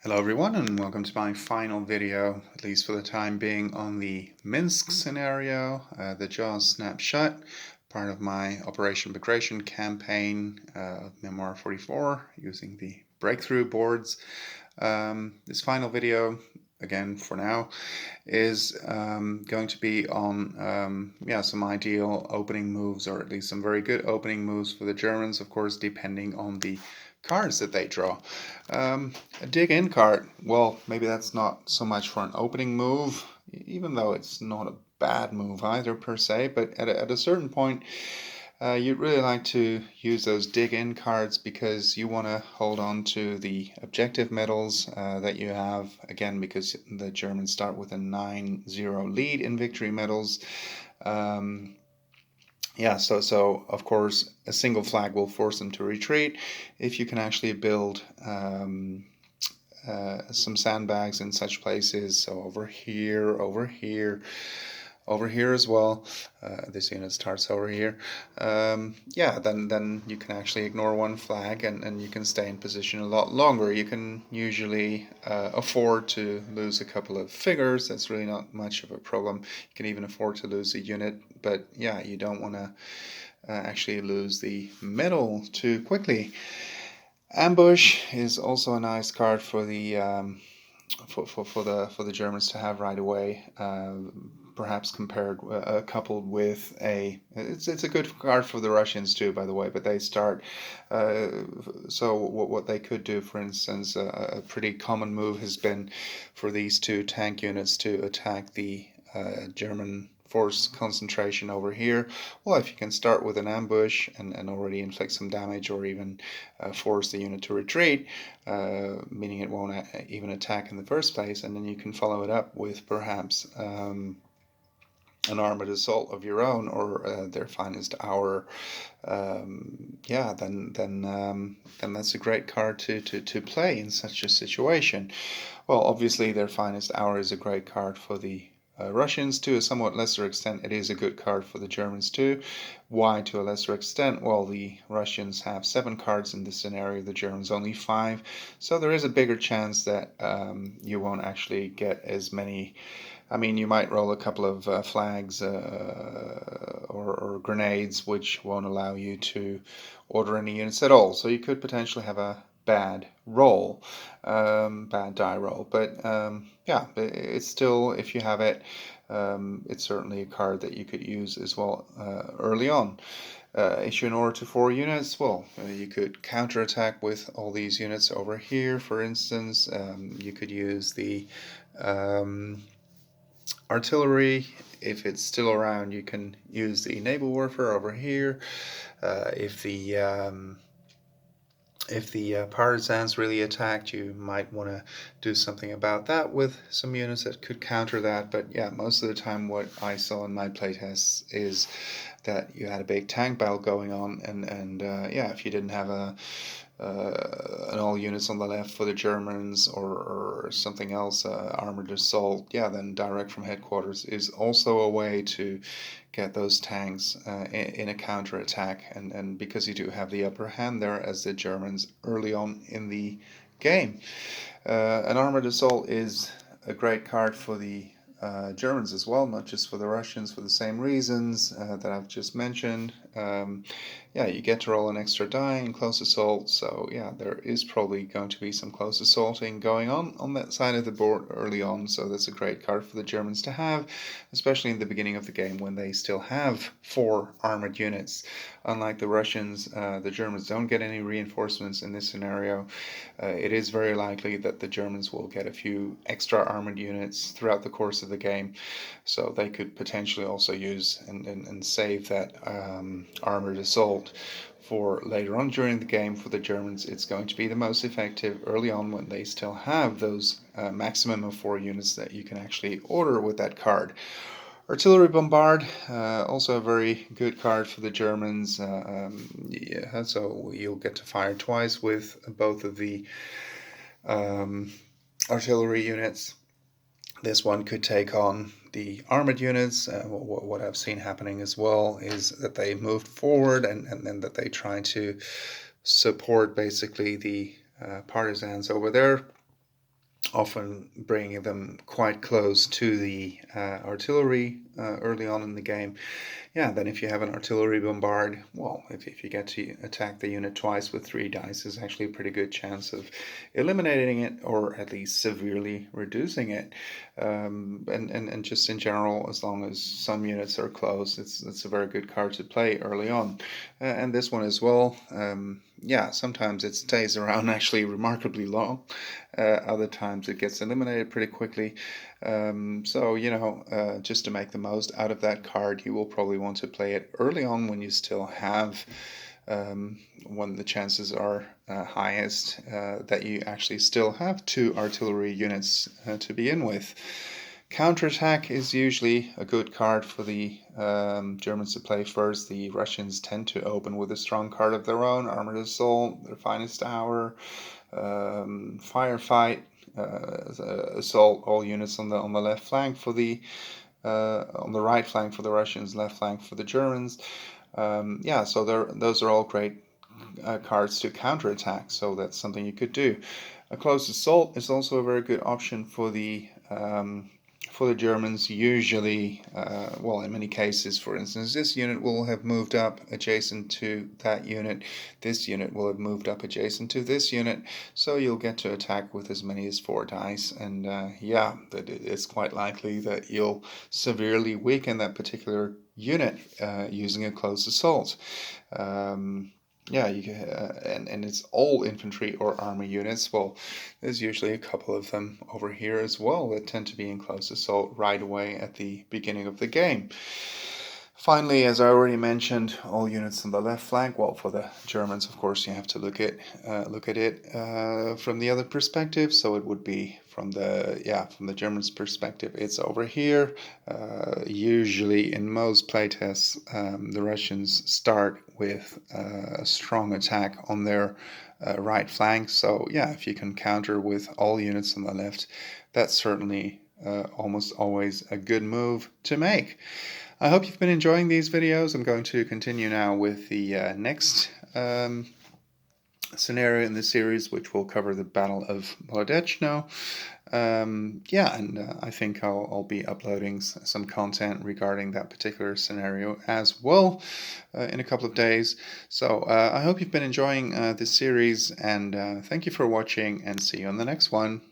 Hello everyone, and welcome to my final video, at least for the time being, on the Minsk scenario, the Jaws snapshot, part of my Operation Migration campaign of Memoir 44 using the breakthrough boards. This final video, again for now, is going to be on some ideal opening moves, or at least some very good opening moves for the Germans, of course, depending on the cards that they draw. A dig in card, well, maybe that's not so much for an opening move, even though it's not a bad move either per se, but at a certain point, you'd really like to use those dig in cards because you want to hold on to the objective medals that you have, again, because the Germans start with a 9-0 lead in victory medals. So of course a single flag will force them to retreat. If you can actually build some sandbags in such places, so over here, over here as well. This unit starts over here. Then you can actually ignore one flag and you can stay in position a lot longer. You can usually afford to lose a couple of figures. That's really not much of a problem. You can even afford to lose a unit, but yeah, you don't want to actually lose the medal too quickly. Ambush is also a nice card for the for the Germans to have right away. Perhaps coupled with it's a good card for the Russians too, by the way. But they start so what they could do, for instance, a pretty common move has been for these two tank units to attack the German force concentration over here. Well, if you can start with an ambush and already inflict some damage, or even force the unit to retreat, meaning it won't even attack in the first place, and then you can follow it up with perhaps an armored assault of your own, or their finest hour, then that's a great card to play in such a situation. Well, obviously their finest hour is a great card for the Russians. To a somewhat lesser extent, it is a good card for the Germans too. Why to a lesser extent? Well, the Russians have 7 cards in this scenario, the Germans only 5, so there is a bigger chance that you won't actually get as many. I mean, you might roll a couple of flags or grenades, which won't allow you to order any units at all. So you could potentially have a bad roll, bad die roll. But it's still, if you have it, it's certainly a card that you could use as well early on. Issue an order to 4 units. Well, you could counterattack with all these units over here, for instance. You could use the artillery. If it's still around, you can use the naval warfare over here. If the partisans really attacked, you might want to do something about that with some units that could counter that. But yeah, most of the time what I saw in my playtests is that you had a big tank battle going on, and if you didn't have an all units on the left for the Germans, or something else, armored assault, then direct from headquarters is also a way to get those tanks in a counter-attack, and because you do have the upper hand there as the Germans early on in the game. An armored assault is a great card for the Germans as well, not just for the Russians, for the same reasons that I've just mentioned. You get to roll an extra die in close assault, so there is probably going to be some close assaulting going on that side of the board early on, so that's a great card for the Germans to have, especially in the beginning of the game when they still have 4 armored units. Unlike the Russians, the Germans don't get any reinforcements in this scenario. It is very likely that the Germans will get a few extra armored units throughout the course of the game, so they could potentially also use and save that armored assault for later on during the game. For the Germans, it's going to be the most effective early on when they still have those maximum of 4 units that you can actually order with that card. Artillery Bombard, also a very good card for the Germans. So you'll get to fire twice with both of the artillery units. This one could take on the armored units. What I've seen happening as well is that they moved forward and then that they try to support basically the partisans over there. often bringing them quite close to the artillery early on in the game. Yeah, then if you have an artillery bombard, well, if you get to attack the unit twice with 3 dice, is actually a pretty good chance of eliminating it or at least severely reducing it. And just in general, as long as some units are close, it's a very good card to play early on. And this one as well. Yeah, sometimes it stays around actually remarkably long. Other times it gets eliminated pretty quickly. So, just to make the most out of that card, you will probably want to play it early on when you still have, when the chances are highest that you actually still have 2 artillery units to begin with. Counterattack is usually a good card for the Germans to play first. The Russians tend to open with a strong card of their own, Armored Assault, their finest hour, firefight, assault all units on the left flank for the on the right flank for the Russians, left flank for the Germans. Yeah, so those are all great cards to counterattack. So that's something you could do. A close assault is also a very good option for the Germans. Usually, well, in many cases, for instance, this unit will have moved up adjacent to that unit. This unit will have moved up adjacent to this unit. So you'll get to attack with as many as 4 dice. And yeah, that it's quite likely that you'll severely weaken that particular unit using a close assault. Yeah, and it's all infantry or army units. Well, there's usually a couple of them over here as well that tend to be in close assault right away at the beginning of the game. Finally, as I already mentioned, all units on the left flank. Well, for the Germans, of course, you have to look at it from the other perspective. So it would be from the Germans' perspective. It's over here. Usually, in most playtests, the Russians start with a strong attack on their right flank. So yeah, if you can counter with all units on the left, that's certainly almost always a good move to make. I hope you've been enjoying these videos. I'm going to continue now with the next scenario in the series, which will cover the Battle of Molodechno. Yeah, and I think I'll be uploading some content regarding that particular scenario as well in a couple of days. So I hope you've been enjoying this series, and thank you for watching, and see you on the next one.